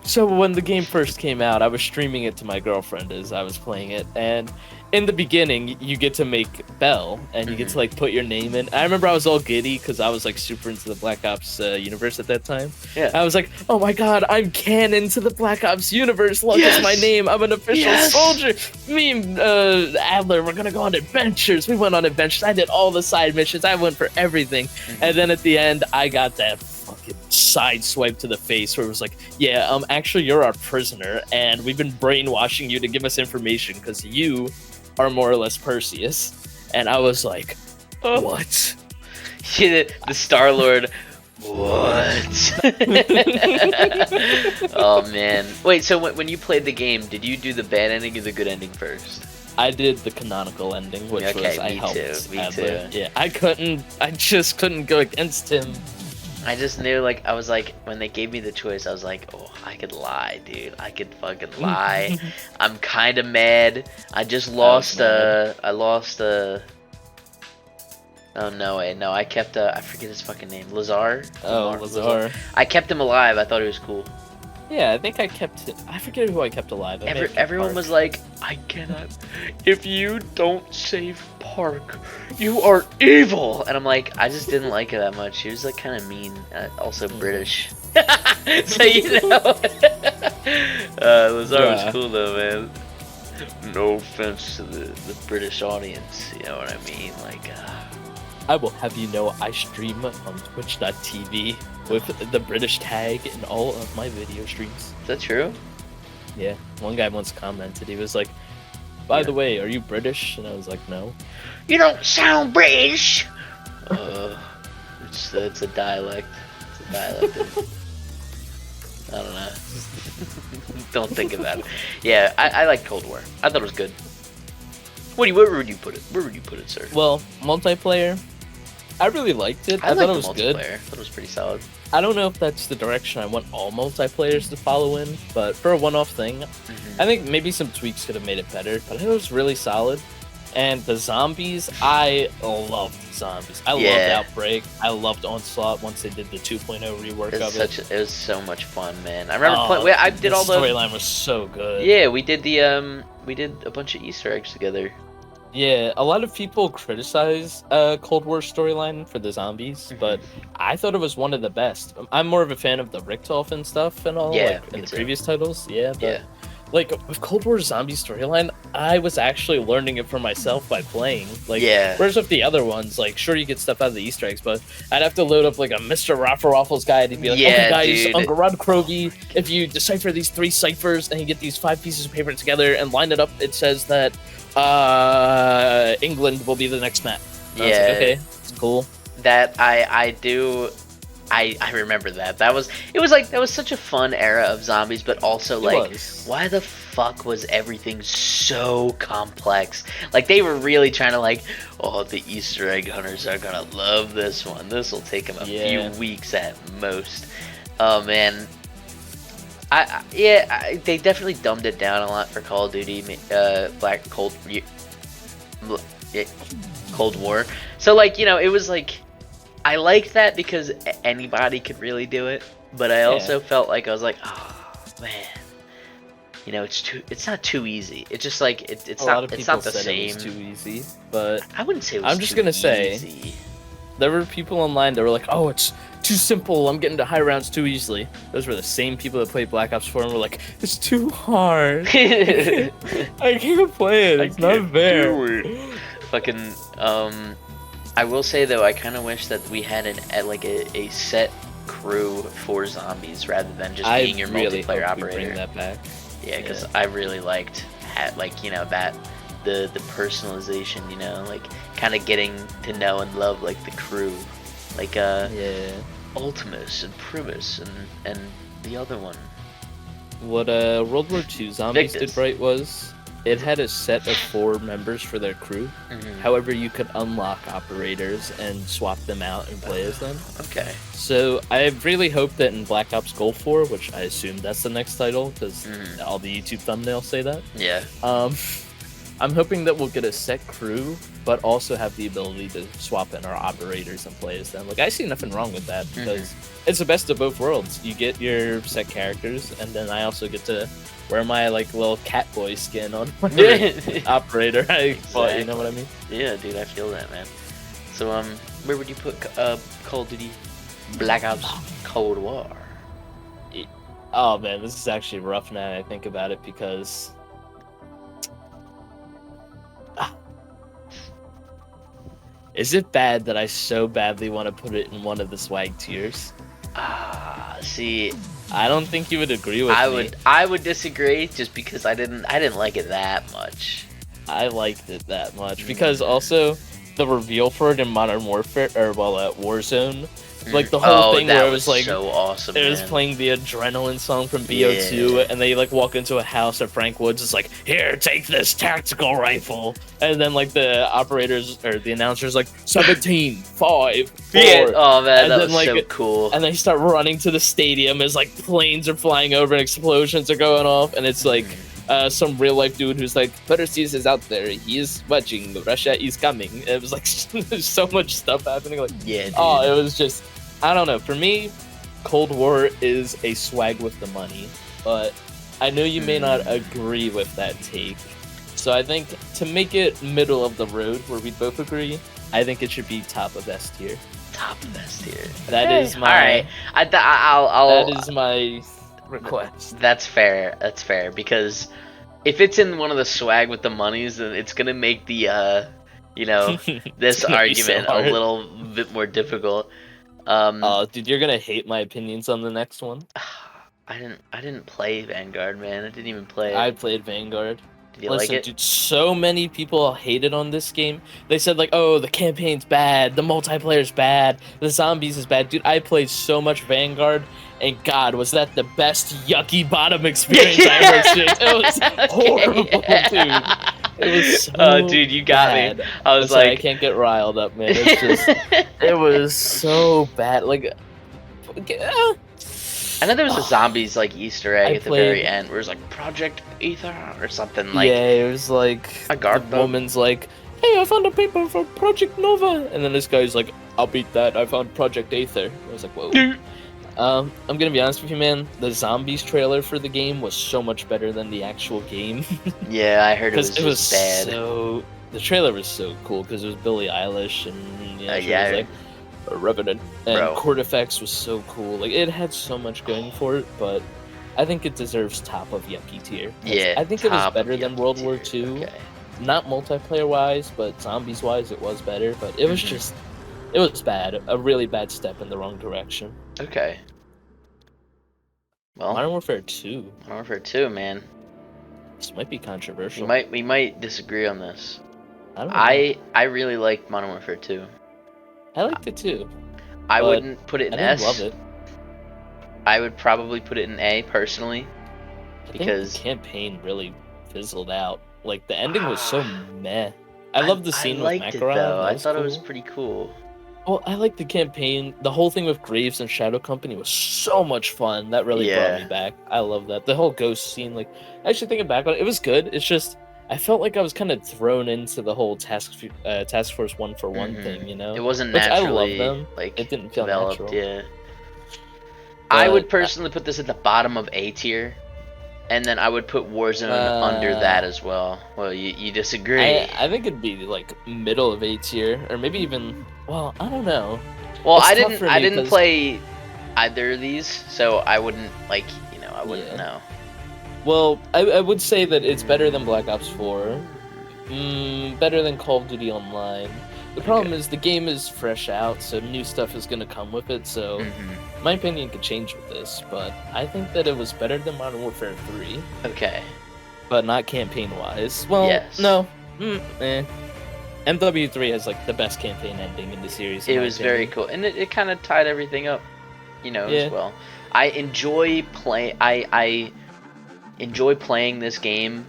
So when the game first came out, I was streaming it to my girlfriend as I was playing it, and in the beginning, you get to make Bell, and you get to like put your name in. I remember I was all giddy because I was like super into the Black Ops universe at that time. Yeah. I was like, oh my god, I'm canon to the Black Ops universe. Look, it's my name. I'm an official soldier. Me and Adler, we're gonna go on adventures. We went on adventures. I did all the side missions. I went for everything. And then at the end, I got that fucking side swipe to the face where it was like, yeah, actually you're our prisoner, and we've been brainwashing you to give us information because you are more or less Perseus. And I was like, what? The Star-Lord, what? Oh man. Wait, so when you played the game, did you do the bad ending or the good ending first? I did the canonical ending, which was I helped. Me too. Yeah, I just couldn't go against him. I just knew, like, I was like, when they gave me the choice, I was like, oh, I could lie, dude. I could fucking lie. I'm kind of mad. I just lost, oh, no, wait, no, I kept, I forget his fucking name. Lazar? Oh, Lazar. I kept him alive. I thought he was cool. Yeah, I think I kept it. I forget who I kept alive. Everyone was like, I cannot. If you don't save Park, you are evil. And I'm like, I just didn't like her that much. She was like kind of mean. Also British. So you know. Lazar was cool though, man. No offense to the British audience. You know what I mean? Like, I will have you know I stream on twitch.tv with the British tag in all of my video streams. Is that true? Yeah. One guy once commented, he was like, by the way, are you British? And I was like, no. You don't sound British! It's a dialect. It's a dialect. I don't know. Don't think about it. Yeah, I like Cold War. I thought it was good. Where would you put it? Where would you put it, sir? Well, multiplayer, I really liked it. I thought it was good. I thought it was pretty solid. I don't know if that's the direction I want all multiplayers to follow in, but for a one-off thing, I think maybe some tweaks could have made it better, but it was really solid. And the zombies, I loved zombies. I loved Outbreak. I loved Onslaught once they did the 2.0 rework of it. It was so much fun, man. I remember playing. I did all the storyline was so good. Yeah, we did a bunch of Easter eggs together. Yeah, a lot of people criticize Cold War storyline for the zombies, but I thought it was one of the best. I'm more of a fan of the Richtofen and stuff and all, like in the previous titles. Yeah, but like with Cold War zombie storyline, I was actually learning it for myself by playing. Like, whereas with the other ones, like, sure you get stuff out of the Easter eggs, but I'd have to load up like a Mr. Waffles guide and be like, okay guys, dude. Uncle Rod Krogi, if you decipher these 3 ciphers and you get these 5 pieces of paper together and line it up, it says that England will be the next map. And I was like, okay, it's cool. That I remember that. That was such a fun era of zombies, but also like, why the fuck was everything so complex? Like, they were really trying to like, oh, the Easter egg hunters are gonna love this one. This will take them a few weeks at most. Oh man. They definitely dumbed it down a lot for Call of Duty, Cold War. So like, you know, it was like, I liked that because anybody could really do it, but I also felt like I was like, oh man, you know, it's not too easy. It's just like it's not the same. It was too easy, but I wouldn't say it was. I'm just gonna say, there were people online that were like, oh, it's too simple. I'm getting to high rounds too easily. Those were the same people that played Black Ops 4 and were like, it's too hard. I can't play it. It's not fair. Fucking I will say though, I kind of wish that we had a set crew for zombies rather than just being your really multiplayer hope we operator. bring that back. Yeah, because I really liked that the personalization, like kind of getting to know and love like the crew, like Ultimus and Primus and the other one. What World War II Zombies Victus. did right was it had a set of 4 members for their crew. However, you could unlock operators and swap them out and play as them. Okay. So I really hope that in Black Ops Gulf 4, which I assume that's the next title because all the YouTube thumbnails say that. Yeah. I'm hoping that we'll get a set crew, but also have the ability to swap in our operators and play as them. Like, I see nothing wrong with that because it's the best of both worlds. You get your set characters, and then I also get to wear my little Catboy skin on my operator. Bought, you know what I mean? Yeah, dude, I feel that, man. So, where would you put Call of Duty Black Ops Cold War? Oh man, this is actually rough now that I think about it because. Is it bad that I so badly want to put it in one of the swag tiers? See, I don't think you would agree with me. I would disagree just because I didn't like it that much. I liked it that much because also the reveal for it in Modern Warfare Warzone, like the whole thing where it was like so awesome. It was playing the Adrenaline song from BO2, and they walk into a house and Frank Woods is like, "Here, take this tactical rifle," and then the operators or the announcers like 17, 5, 4. Yeah. Oh man, and that then, was so cool. And they start running to the stadium as planes are flying over and explosions are going off, and it's some real life dude who's like, Perseus is out there, he is watching, Russia is coming. It was there's so much stuff happening. Yeah, dude. Oh, it was just, I don't know. For me, Cold War is a swag with the money, but I know you may not agree with that take. So I think to make it middle of the road where we both agree, I think it should be top of S tier. Top of S tier. That is my. All right. That is my request. That's fair. That's fair because if it's in one of the swag with the monies, then it's gonna make the this argument a little bit more difficult. Dude, you're gonna hate my opinions on the next one. I didn't play Vanguard, man. I didn't even play it. I played Vanguard. Did you like it? Dude, so many people hated on this game. They said oh, the campaign's bad, the multiplayer's bad, the zombies is bad. Dude, I played so much Vanguard, and God, was that the best yucky bottom experience I ever seen. It was horrible, dude. It was so dude, you got bad. me. I was like, I can't get riled up, man. It's just, it was so bad. I know there was a zombies Easter egg at the very end where it was like Project Ether or something yeah, it was the woman's like, "Hey, I found a paper for Project Nova," and then this guy's like, "I'll beat that. I found Project Aether." I was like, "Whoa." I'm gonna be honest with you, man. The zombies trailer for the game was so much better than the actual game. Yeah, I heard it was just bad. So the trailer was so cool because it was Billie Eilish and yeah, was a Revenant, and Court Effects was so cool. It had so much going for it, but I think it deserves top of yucky tier. Yeah, I think it was better than World War II. Okay. Not multiplayer wise, but zombies wise, it was better. But it was just, it was bad. A really bad step in the wrong direction. Okay. Well, Modern Warfare 2. Modern Warfare 2, man. This might be controversial. We might disagree on this. I don't know. I really liked Modern Warfare 2. I liked it too. I wouldn't put it in S. I didn't love it. I would probably put it in A personally. Because the campaign really fizzled out. The ending was so meh. I love the scene with Makarov. It, though. I thought it was pretty cool. Well, I like the campaign. The whole thing with Graves and Shadow Company was so much fun. That really brought me back. I love that. The whole ghost scene, actually thinking back on it, it was good. It's just, I felt like I was kind of thrown into the whole Task Force 1-for-1 thing, you know? It wasn't naturally, I love them. It didn't feel developed, natural. Yeah. I would personally put this at the bottom of A tier. And then I would put Warzone under that as well. Well, you disagree. I think it'd be middle of A tier, or maybe even. Well, I don't know. Well, I didn't play either of these, so I wouldn't I wouldn't know. Well, I would say that it's better than Black Ops 4, Better than Call of Duty Online. The problem is the game is fresh out, so new stuff is going to come with it, so my opinion could change with this, but I think that it was better than Modern Warfare 3. Okay. But not campaign-wise. Well, yes. No. MW3 has, like, the best campaign ending in the series. It was very cool, and it kind of tied everything up, you know, as well. I enjoy I enjoy playing this game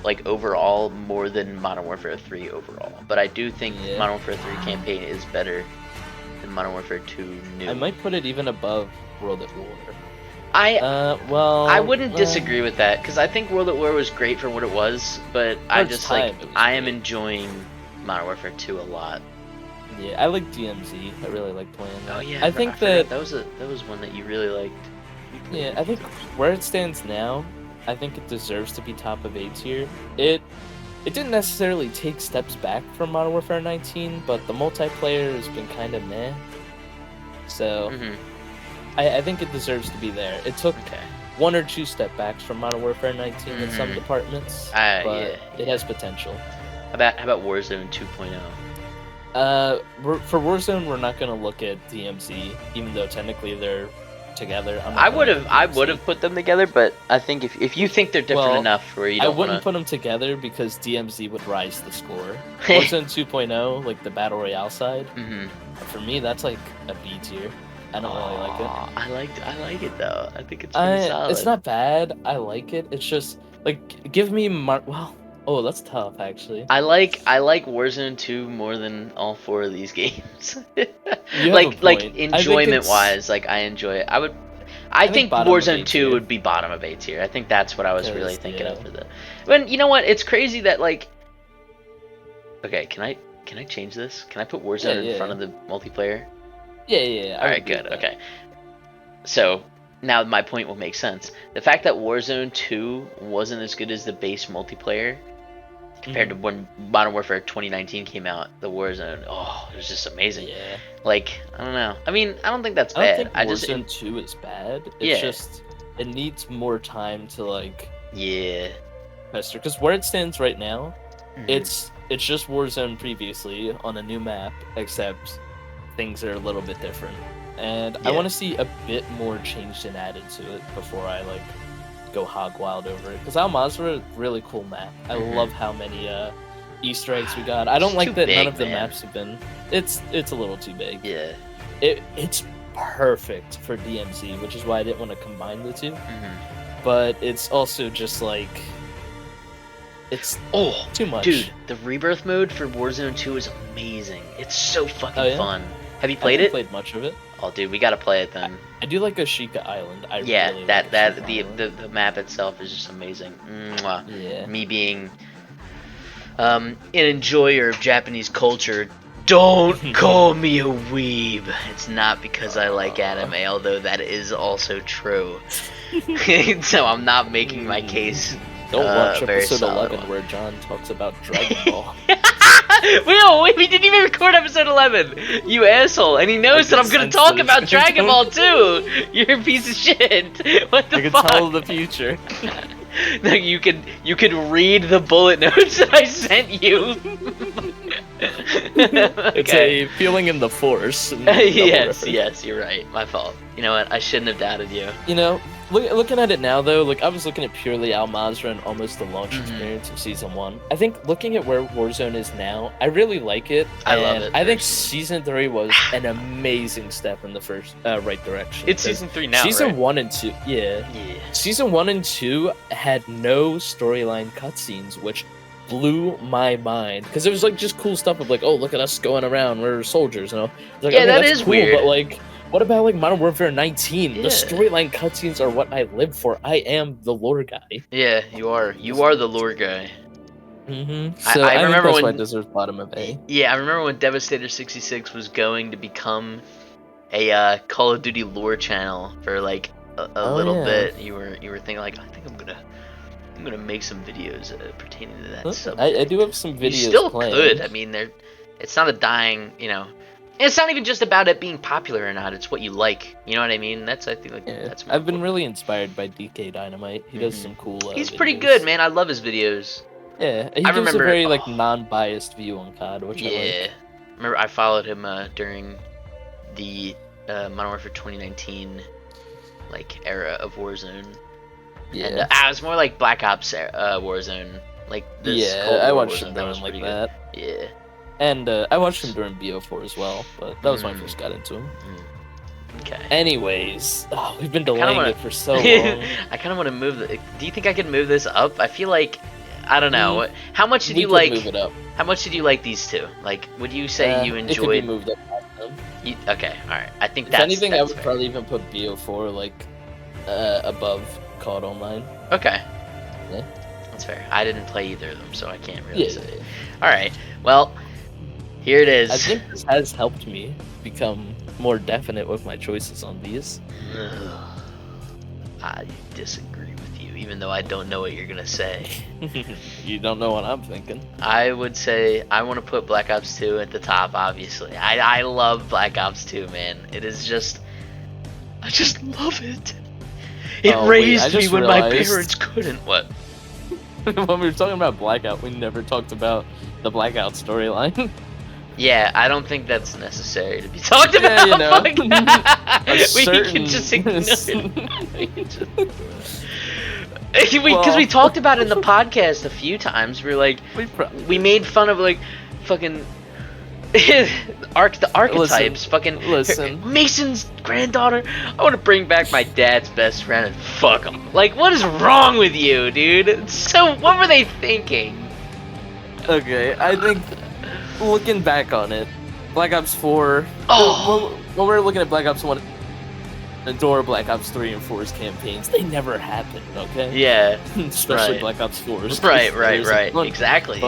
like overall more than Modern Warfare 3 overall. But I do think Modern Warfare 3 campaign is better than Modern Warfare 2 new. I might put it even above World at War. I wouldn't disagree with that, because I think World at War was great for what it was, but I just like I am enjoying Modern Warfare 2 a lot. Yeah, I like DMZ. I really like playing that. Oh yeah, I think that was one that you really liked. Yeah, I think where it stands now, I think it deserves to be top of A tier. It didn't necessarily take steps back from Modern Warfare 19, but the multiplayer has been kind of meh. So I think it deserves to be there. It took 1 or 2 step backs from Modern Warfare 19 in some departments, but it has potential. How about Warzone 2.0? For Warzone, we're not gonna look at DMZ, even though technically they're together. I would have put them together, but I think if you think they're different enough, where you don't I wouldn't put them together because DMZ would rise the score. Warzone 2.0, like the battle royale side, for me that's like a B tier. I don't really like it. I like it though. I think it's pretty solid. It's not bad. I like it. It's just like give me Oh, that's tough, actually. I like Warzone 2 more than all 4 of these games. like enjoyment wise, like I enjoy it. I think Warzone 2 would be bottom of A tier. I think that's what I was really thinking of for the. But you know what? It's crazy that like. Okay, can I change this? Can I put Warzone in front of the multiplayer? Yeah. All right, good. Okay. So. Now my point will make sense. The fact that Warzone 2 wasn't as good as the base multiplayer compared to when Modern Warfare 2019 came out, the Warzone, it was just amazing. Yeah. Like, I don't know. I mean, I don't think that's bad. I don't think Warzone 2 is bad. It's just it needs more time to like tester, because where it stands right now, it's just Warzone previously on a new map, except things are a little bit different. And I want to see a bit more changed and added to it before I like go hog wild over it. Because Al Mazrah, really cool map. I love how many Easter eggs we got. I don't like that none of the maps have been. It's a little too big. Yeah. It's perfect for DMZ, which is why I didn't want to combine the two. But it's also just like it's too much. Dude, the rebirth mode for Warzone 2 is amazing. It's so fucking fun. Have you played it? I haven't played much of it. Oh, dude, we gotta play it then. I do like Ashika Island. Really the map itself is just amazing. Mwah. Yeah. Me being an enjoyer of Japanese culture, don't call me a weeb. It's not because I like anime, although that is also true. So I'm not making my case. Don't watch episode 11 where John talks about Dragon Ball. We didn't even record episode 11, you asshole. And he knows that I'm gonna talk about Dragon Ball too. You're a piece of shit. What the fuck? I can tell the future. No, you could read the bullet notes that I sent you. It's a feeling in the force. Yes, you're right. My fault. You know what? I shouldn't have doubted you. You know, looking at it now though, like I was looking at purely Al Mazrah and almost the launch experience of Season 1. I think looking at where Warzone is now, I really like it. I love it. I think Season 3 was an amazing step in the first right direction. It's Season 3 now, Season 1 and 2, Season 1 and 2 had no storyline cutscenes, which blew my mind, because it was like just cool stuff of like, oh, look at us going around, we're soldiers, you know? Like, that is cool, weird. But like, what about like Modern Warfare 19? The storyline cutscenes are what I live for. I am the lore guy. Yeah, you are. You are the lore guy. So I remember when it deserves bottom of A. Yeah, I remember when Devastator 66 was going to become a Call of Duty lore channel for like a little bit. You were thinking like, I think I'm gonna make some videos pertaining to that subject. I do have some videos. You still planned. could. I mean, it's not a dying, you know. It's not even just about it being popular or not. It's what you like. You know what I mean? That's that's. I've been really inspired by DK Dynamite. He does some cool. He's pretty good, man. I love his videos. Yeah, he I gives a remember. very like non-biased view on COD, which I Yeah. like. Remember, I followed him during the Modern Warfare 2019 like era of Warzone, and Yeah, it was more like Black Ops Warzone. Like this yeah, Cold I War watched him Warzone, that was during like pretty good. that, Yeah. and I watched him during BO4 as well, but that was when I Mm, first got into him. okay. Anyways, we've been I kind of delaying want it for so to. long. I kind of want to move. Do you think I could move this up? I feel like I don't know. How much did We you could like? move it up. How much did you like these two? Like, would you say you It could be enjoyed? moved up. Okay, all right. I think If that's anything, I would fair. probably even put BO4 like above COD Online. Okay. Yeah. That's fair. I didn't play either of them, so I can't really Yeah. say. All right. Well, here it is. I think this has helped me become more definite with my choices on these. I disagree with you, even though I don't know what you're gonna say. You don't know what I'm thinking. I would say I want to put Black Ops 2 at the top, obviously. I love Black Ops 2, man. It is just... I just love it. It raised me when my parents couldn't. What? When we were talking about Blackout, we never talked about the Blackout storyline. Yeah, I don't think that's necessary to be talked about. You know. We can just ignore it. Because we talked about it in the podcast a few times. We were like, we made fun of like fucking the archetypes. Listen. Mason's granddaughter. I want to bring back my dad's best friend and fuck him. Like, what is wrong with you, dude? So, what were they thinking? Okay, I think looking back on it, Black Ops 4. Oh. When we were looking at Black Ops 1 or Black Ops 3 and 4's campaigns, they never happened, okay? Yeah. Especially right. Black Ops 4's. Right. Exactly.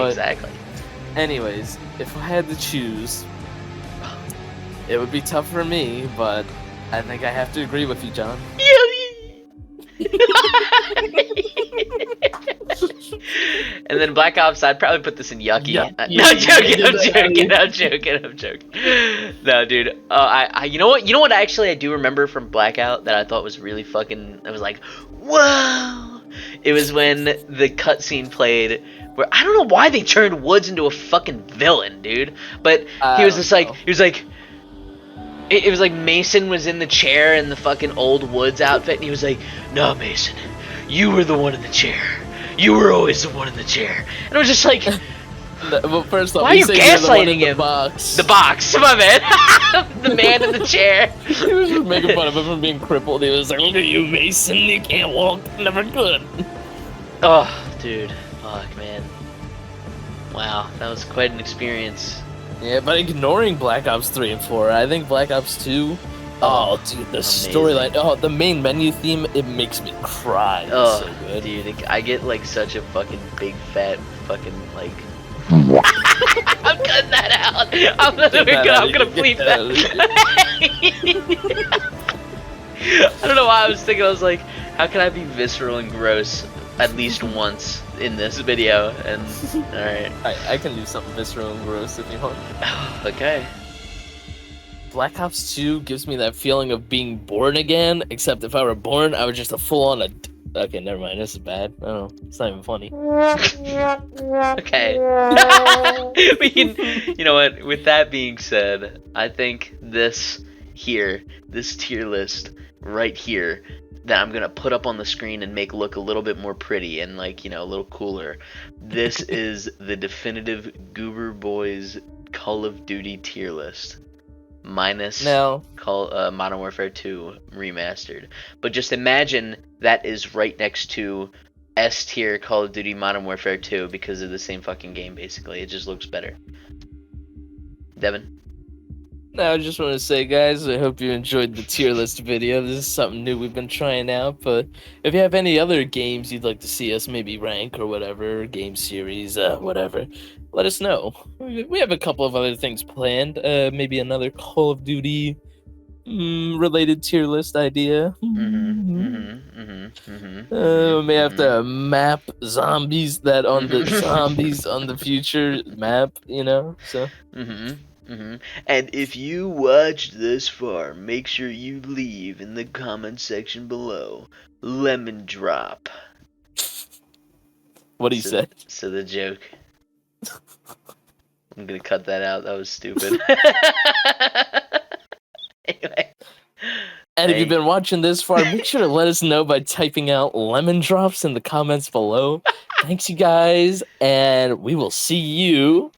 Anyways, if I had to choose, it would be tough for me, but I think I have to agree with you, John. And then Black Ops, I'd probably put this in yucky. Yeah. No, I'm joking. No, dude. You know what? Actually, I do remember from Blackout that I thought was really fucking. I was like, whoa! It was when the cutscene played, where I don't know why they turned Woods into a fucking villain, dude. But he was just like, it was like Mason was in the chair in the fucking old Woods outfit, and he was like, "No, Mason, you were the one in the chair. You were always the one in the chair." And I was just like, well, first off, why are you gaslighting him? The box, my bad. The man in the chair. He was just making fun of him for being crippled. He was like, "Look at you, Mason. You can't walk. Never could." Oh, dude. Fuck, man. Wow, that was quite an experience. Yeah, but ignoring Black Ops 3 and 4, I think Black Ops 2... Oh, dude, the storyline... Oh, the main menu theme, it makes me cry. It's so good. Dude, I get, like, such a fucking big, fat, fucking, like... I'm cutting that out! I'm gonna bleep that. I don't know why I was thinking, I was like, how can I be visceral and gross at least once in this video? And, alright. I can do something visceral and gross if you want. Okay. Black Ops 2 gives me that feeling of being born again, except if I were born, I was just a full-on... Okay, never mind, this is bad. I don't know, it's not even funny. Okay. We can... You know what, with that being said, I think this tier list right here, that I'm gonna put up on the screen and make look a little bit more pretty and, like, you know, a little cooler. This is the definitive Goober Boys Call of Duty tier list. Minus Modern Warfare 2 Remastered. But just imagine that is right next to S tier Call of Duty Modern Warfare 2 because of the same fucking game, basically. It just looks better. Devin? No, I just want to say, guys, I hope you enjoyed the tier list video. This is something new we've been trying out, but if you have any other games you'd like to see us maybe rank or whatever, game series, whatever, let us know. We have a couple of other things planned. Maybe another Call of Duty related tier list idea. May have to map zombies on the future map, you know, so. And if you watched this far, make sure you leave in the comment section below. Lemon drop. What he said. So the joke. I'm gonna cut that out. That was stupid. Anyway. And if you've been watching this far, make sure to let us know by typing out lemon drops in the comments below. Thanks, you guys, and we will see you